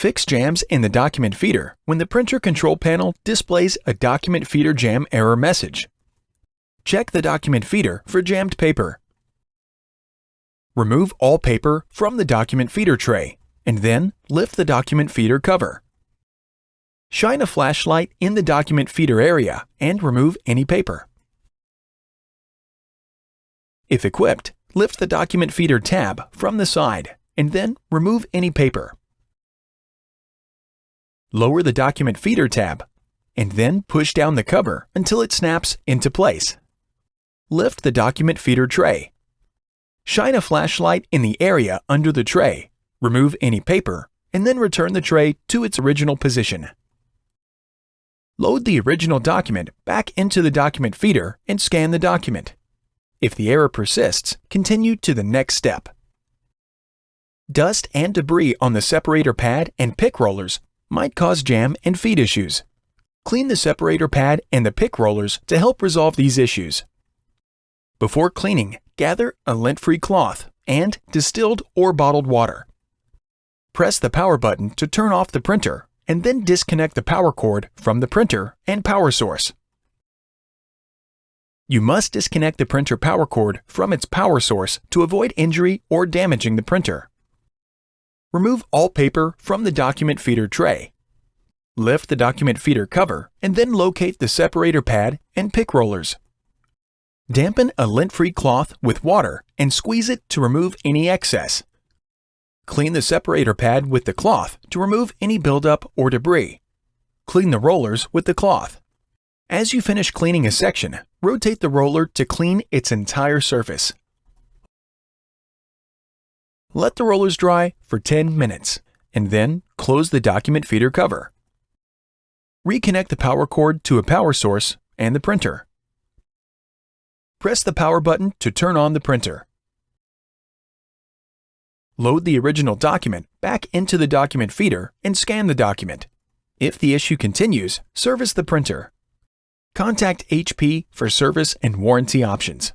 Fix jams in the document feeder when the printer control panel displays a document feeder jam error message. Check the document feeder for jammed paper. Remove all paper from the document feeder tray, and then lift the document feeder cover. Shine a flashlight in the document feeder area and remove any paper. If equipped, lift the document feeder tab from the side, and then remove any paper. Lower the document feeder tab, and then push down the cover until it snaps into place. Lift the document feeder tray. Shine a flashlight in the area under the tray, remove any paper, and then return the tray to its original position. Load the original document back into the document feeder and scan the document. If the error persists, continue to the next step. Dust and debris on the separator pad and pick rollers might cause jam and feed issues. Clean the separator pad and the pick rollers to help resolve these issues. Before cleaning, gather a lint-free cloth and distilled or bottled water. Press the power button to turn off the printer and then disconnect the power cord from the printer and power source. You must disconnect the printer power cord from its power source to avoid injury or damaging the printer. Remove all paper from the document feeder tray. Lift the document feeder cover and then locate the separator pad and pick rollers. Dampen a lint-free cloth with water and squeeze it to remove any excess. Clean the separator pad with the cloth to remove any buildup or debris. Clean the rollers with the cloth. As you finish cleaning a section, rotate the roller to clean its entire surface. Let the rollers dry for 10 minutes, and then close the document feeder cover. Reconnect the power cord to a power source and the printer. Press the power button to turn on the printer. Load the original document back into the document feeder and scan the document. If the issue continues, service the printer. Contact HP for service and warranty options.